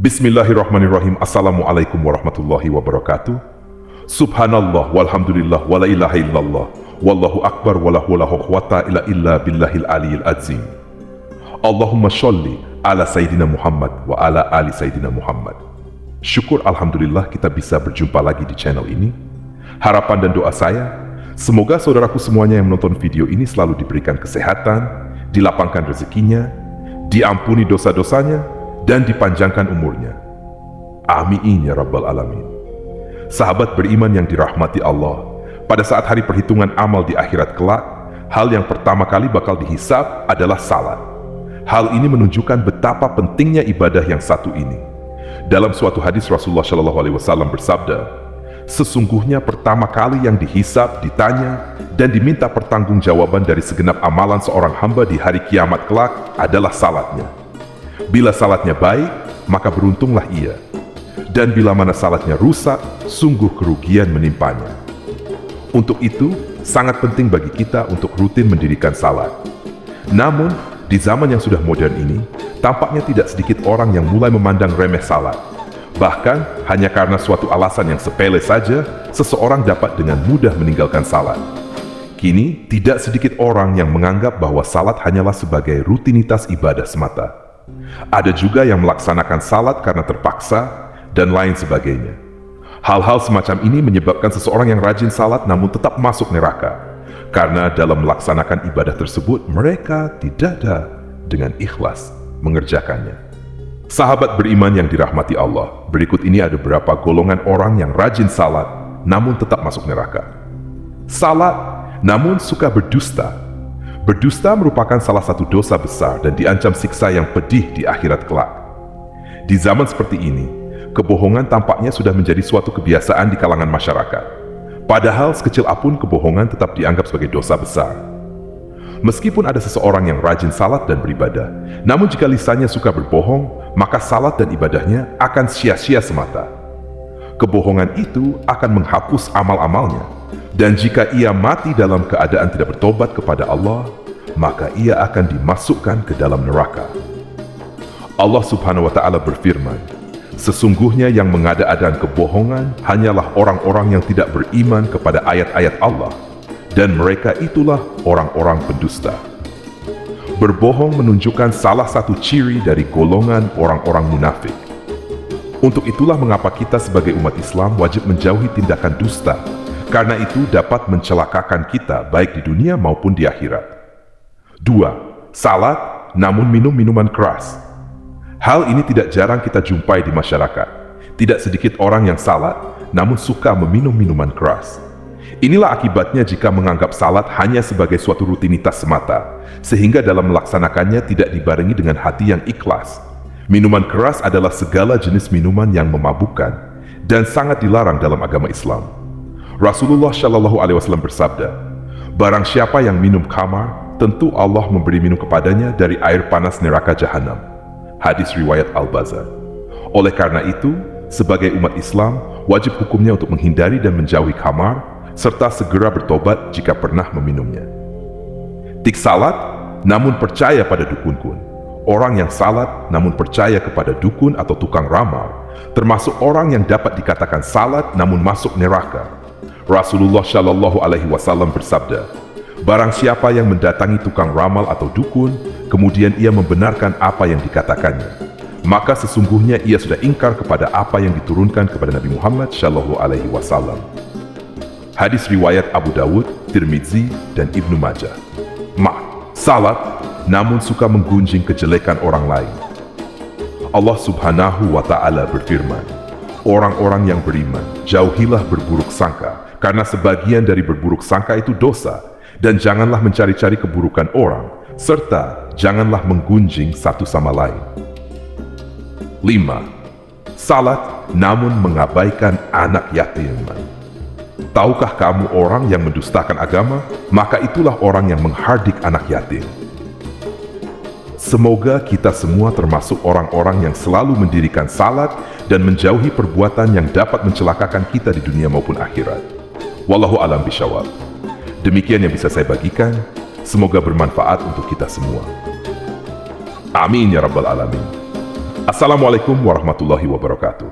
Bismillahirrahmanirrahim. Assalamualaikum warahmatullahi wabarakatuh. Subhanallah walhamdulillah wa la ilaha illallah wallahu akbar wa la hawla quwwata illa billahil aliyil azim. Allahumma sholli ala Sayyidina Muhammad wa ala ali Sayyidina Muhammad. Syukur alhamdulillah kita bisa berjumpa lagi di channel ini. Harapan dan doa saya, semoga saudaraku semuanya yang menonton video ini selalu diberikan kesehatan, dilapangkan rezekinya, diampuni dosa-dosanya, dan dipanjangkan umurnya. Amin ya rabbal alamin. Sahabat beriman yang dirahmati Allah, pada saat hari perhitungan amal di akhirat kelak, hal yang pertama kali bakal dihisab adalah salat. Hal ini menunjukkan betapa pentingnya ibadah yang satu ini. Dalam suatu hadis Rasulullah SAW bersabda, sesungguhnya pertama kali yang dihisab, ditanya, dan diminta pertanggungjawaban dari segenap amalan seorang hamba di hari kiamat kelak adalah salatnya. Bila salatnya baik, maka beruntunglah ia. Dan bila mana salatnya rusak, sungguh kerugian menimpanya. Untuk itu, sangat penting bagi kita untuk rutin mendirikan salat. Namun, di zaman yang sudah modern ini, tampaknya tidak sedikit orang yang mulai memandang remeh salat. Bahkan, hanya karena suatu alasan yang sepele saja, seseorang dapat dengan mudah meninggalkan salat. Kini, tidak sedikit orang yang menganggap bahwa salat hanyalah sebagai rutinitas ibadah semata. Ada juga yang melaksanakan salat karena terpaksa, dan lain sebagainya. Hal-hal semacam ini menyebabkan seseorang yang rajin salat namun tetap masuk neraka, karena dalam melaksanakan ibadah tersebut mereka tidak ada dengan ikhlas mengerjakannya. Sahabat beriman yang dirahmati Allah, berikut ini ada beberapa golongan orang yang rajin salat namun tetap masuk neraka. Salat namun suka berdusta. Berdusta merupakan salah satu dosa besar dan diancam siksa yang pedih di akhirat kelak. Di zaman seperti ini, kebohongan tampaknya sudah menjadi suatu kebiasaan di kalangan masyarakat. Padahal sekecil apapun kebohongan tetap dianggap sebagai dosa besar. Meskipun ada seseorang yang rajin salat dan beribadah, namun jika lisannya suka berbohong, maka salat dan ibadahnya akan sia-sia semata. Kebohongan itu akan menghapus amal-amalnya. Dan jika ia mati dalam keadaan tidak bertobat kepada Allah, maka ia akan dimasukkan ke dalam neraka. Allah Subhanahu wa Ta'ala berfirman, sesungguhnya yang mengada-adakan kebohongan hanyalah orang-orang yang tidak beriman kepada ayat-ayat Allah, dan mereka itulah orang-orang pendusta. Berbohong menunjukkan salah satu ciri dari golongan orang-orang munafik. Untuk itulah mengapa kita sebagai umat Islam wajib menjauhi tindakan dusta, karena itu dapat mencelakakan kita baik di dunia maupun di akhirat. 2. Salat namun minum minuman keras. Hal ini tidak jarang kita jumpai di masyarakat. Tidak sedikit orang yang salat namun suka meminum minuman keras. Inilah akibatnya jika menganggap salat hanya sebagai suatu rutinitas semata, sehingga dalam melaksanakannya tidak dibarengi dengan hati yang ikhlas. Minuman keras adalah segala jenis minuman yang memabukkan dan sangat dilarang dalam agama Islam. Rasulullah Shallallahu Alaihi Wasallam bersabda, barang siapa yang minum khamar, tentu Allah memberi minum kepadanya dari air panas neraka jahanam. Hadis riwayat Al-Bazar. Oleh karena itu, sebagai umat Islam, wajib hukumnya untuk menghindari dan menjauhi khamar, serta segera bertobat jika pernah meminumnya. Tik salat, namun percaya pada dukun-dukun. Orang yang salat, namun percaya kepada dukun atau tukang ramal, termasuk orang yang dapat dikatakan salat namun masuk neraka. Rasulullah Shallallahu Alaihi Wasallam bersabda, barang siapa yang mendatangi tukang ramal atau dukun, kemudian ia membenarkan apa yang dikatakannya, maka sesungguhnya ia sudah ingkar kepada apa yang diturunkan kepada Nabi Muhammad Shallallahu Alaihi Wasallam. Hadis riwayat Abu Dawud, Tirmidzi, dan Ibnu Majah. Salat, namun suka menggunjing kejelekan orang lain. Allah Subhanahu wa Ta'ala berfirman, orang-orang yang beriman, jauhilah berburuk sangka, karena sebagian dari berburuk sangka itu dosa, dan janganlah mencari-cari keburukan orang, serta janganlah menggunjing satu sama lain. 5. Salat namun mengabaikan anak yatim. Tahukah kamu orang yang mendustakan agama? Maka itulah orang yang menghardik anak yatim. Semoga kita semua termasuk orang-orang yang selalu mendirikan salat dan menjauhi perbuatan yang dapat mencelakakan kita di dunia maupun akhirat. Wallahu a'lam bishawab. Demikian yang bisa saya bagikan. Semoga bermanfaat untuk kita semua. Amin ya rabbal alamin. Assalamualaikum warahmatullahi wabarakatuh.